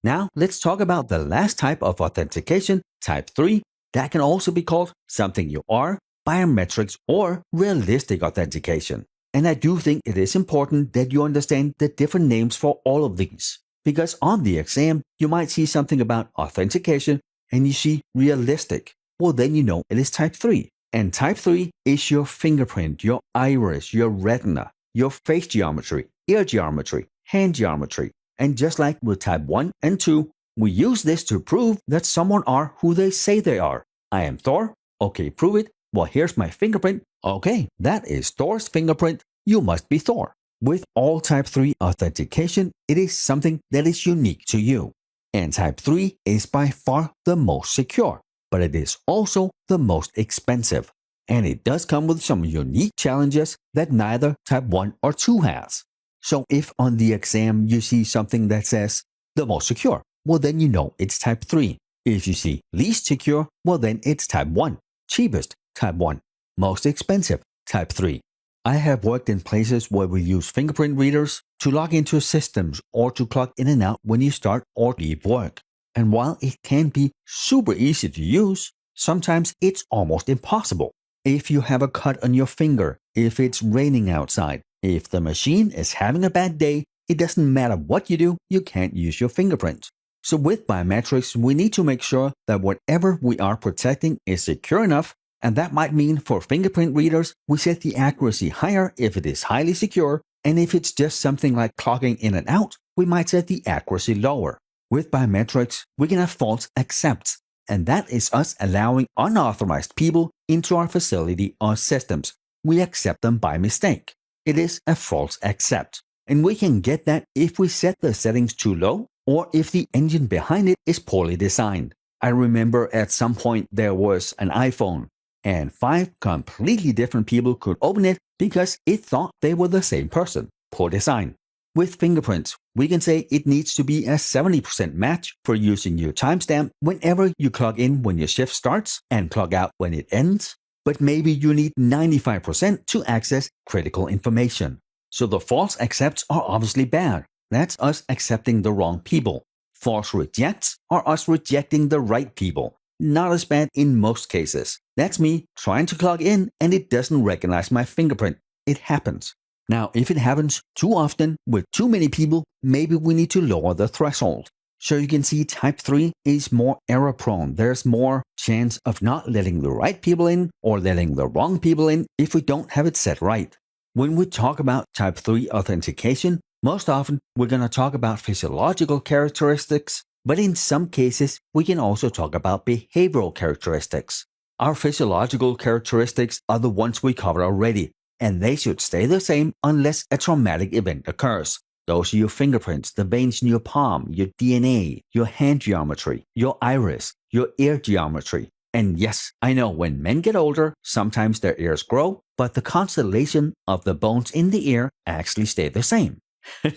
Now, let's talk about the last type of authentication, type 3, that can also be called something you are, biometrics, or realistic authentication. And I do think it is important that you understand the different names for all of these. Because on the exam, you might see something about authentication and you see realistic. Well, then you know it is type 3. And type 3 is your fingerprint, your iris, your retina, your face geometry, ear geometry, hand geometry. And just like with type 1 and 2, we use this to prove that someone are who they say they are. I am Thor. Okay, prove it. Well, here's my fingerprint. Okay, that is Thor's fingerprint. You must be Thor. With all type 3 authentication, it is something that is unique to you. And type 3 is by far the most secure, but it is also the most expensive. And it does come with some unique challenges that neither type 1 or 2 has. So if on the exam you see something that says the most secure, well then you know it's type 3. If you see least secure, well then it's type 1. Cheapest, type 1. Most expensive, type 3. I have worked in places where we use fingerprint readers to log into systems or to clock in and out when you start or leave work. And while it can be super easy to use, sometimes it's almost impossible. If you have a cut on your finger, if it's raining outside, if the machine is having a bad day, it doesn't matter what you do, you can't use your fingerprint. So with biometrics, we need to make sure that whatever we are protecting is secure enough, and that might mean for fingerprint readers, we set the accuracy higher if it is highly secure, and if it's just something like clocking in and out, we might set the accuracy lower. With biometrics, we can have false accepts, and that is us allowing unauthorized people into our facility or systems. We accept them by mistake. It is a false accept, and we can get that if we set the settings too low or if the engine behind it is poorly designed. I remember at some point there was an iPhone, and 5 completely different people could open it because it thought they were the same person. Poor design. With fingerprints, we can say it needs to be a 70% match for using your timestamp whenever you clock in when your shift starts and clock out when it ends, but maybe you need 95% to access critical information. So the false accepts are obviously bad. That's us accepting the wrong people. False rejects are us rejecting the right people. Not as bad in most cases. That's me trying to clock in and it doesn't recognize my fingerprint. It happens. Now, if it happens too often with too many people, maybe we need to lower the threshold. So you can see type 3 is more error prone. There's more chance of not letting the right people in or letting the wrong people in if we don't have it set right. When we talk about type 3 authentication, most often we're going to talk about physiological characteristics, but in some cases we can also talk about behavioral characteristics. Our physiological characteristics are the ones we covered already, and they should stay the same unless a traumatic event occurs. Those are your fingerprints, the veins in your palm, your DNA, your hand geometry, your iris, your ear geometry. And yes, I know when men get older, sometimes their ears grow, but the constellation of the bones in the ear actually stay the same.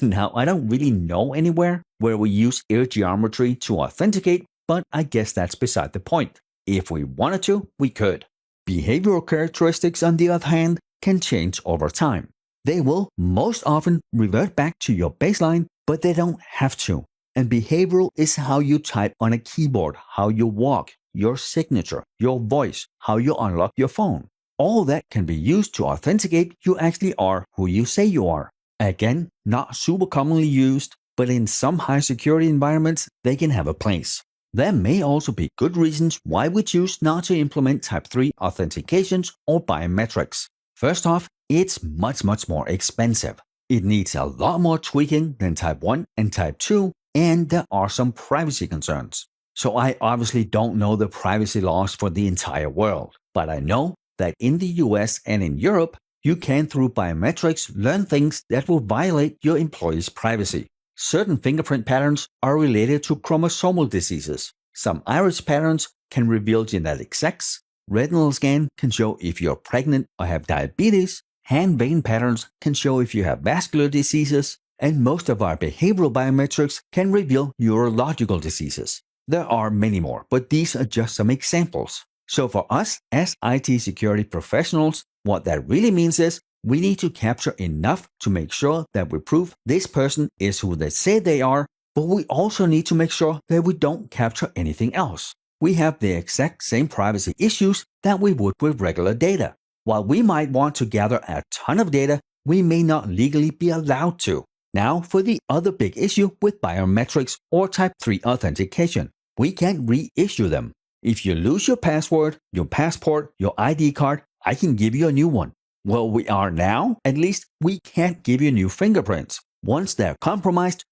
Now, I don't really know anywhere where we use ear geometry to authenticate, but I guess that's beside the point. If we wanted to, we could. Behavioral characteristics, on the other hand, can change over time. They will most often revert back to your baseline, but they don't have to. And behavioral is how you type on a keyboard, how you walk, your signature, your voice, how you unlock your phone. All that can be used to authenticate you actually are who you say you are. Again, not super commonly used, but in some high security environments, they can have a place. There may also be good reasons why we choose not to implement Type 3 authentications or biometrics. First off, it's much more expensive. It needs a lot more tweaking than Type 1 and Type 2, and there are some privacy concerns. So I obviously don't know the privacy laws for the entire world, but I know that in the US and in Europe, you can through biometrics learn things that will violate your employees' privacy. Certain fingerprint patterns are related to chromosomal diseases. Some iris patterns can reveal genetic sex. Retinal scan can show if you're pregnant or have diabetes. Hand vein patterns can show if you have vascular diseases. And most of our behavioral biometrics can reveal neurological diseases. There are many more, but these are just some examples. So for us as IT security professionals, what that really means is we need to capture enough to make sure that we prove this person is who they say they are, But we also need to make sure that we don't capture anything else. We have the exact same privacy issues that we would with regular data. While we might want to gather a ton of data, we may not legally be allowed to. Now, for the other big issue with biometrics or Type 3 authentication, we can't reissue them. If you lose your password, your passport, your ID card, I can give you a new one. Well, we are now, at least, we can't give you new fingerprints. Once they're compromised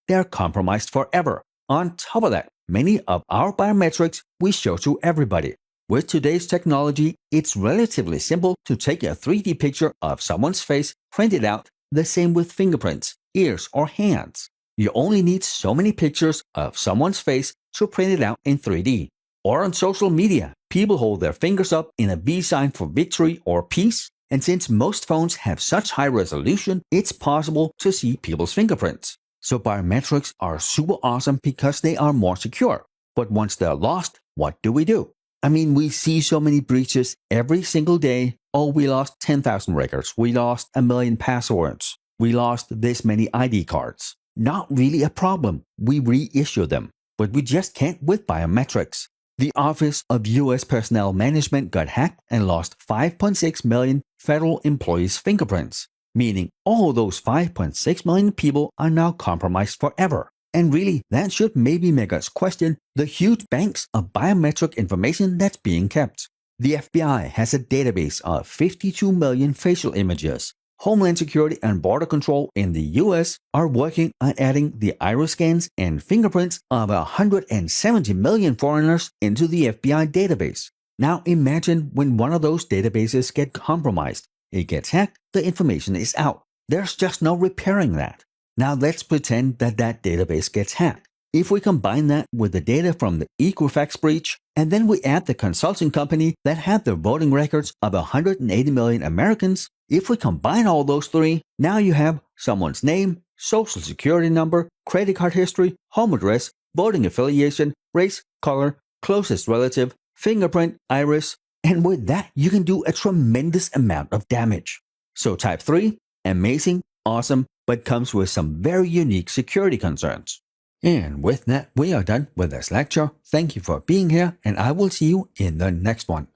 forever. On top of that, many of our biometrics we show to everybody. With today's technology, it's relatively simple to take a 3D picture of someone's face, print it out, the same with fingerprints, ears, or hands. You only need so many pictures of someone's face to print it out in 3D. Or on social media, people hold their fingers up in a V sign for victory or peace, and since most phones have such high resolution, it's possible to see people's fingerprints. So biometrics are super awesome because they are more secure. But once they're lost, what do? I mean, we see so many breaches every single day. Oh, we lost 10,000 records. We lost 1 million passwords. We lost this many ID cards. Not really a problem. We reissue them. But we just can't with biometrics. The Office of U.S. Personnel Management got hacked and lost 5.6 million federal employees' fingerprints, meaning all those 5.6 million people are now compromised forever. And really, that should maybe make us question the huge banks of biometric information that's being kept. The FBI has a database of 52 million facial images. Homeland Security and Border Control in the US are working on adding the iris scans and fingerprints of 170 million foreigners into the FBI database. Now imagine when one of those databases gets compromised. It gets hacked, the information is out. There's just no repairing that. Now let's pretend that database gets hacked. If we combine that with the data from the Equifax breach, and then we add the consulting company that had the voting records of 180 million Americans, if we combine all those three, now you have someone's name, social security number, credit card history, home address, voting affiliation, race, color, closest relative, fingerprint, iris, and with that you can do a tremendous amount of damage. So Type 3, amazing, awesome, but comes with some very unique security concerns. And with that, we are done with this lecture. Thank you for being here, and I will see you in the next one.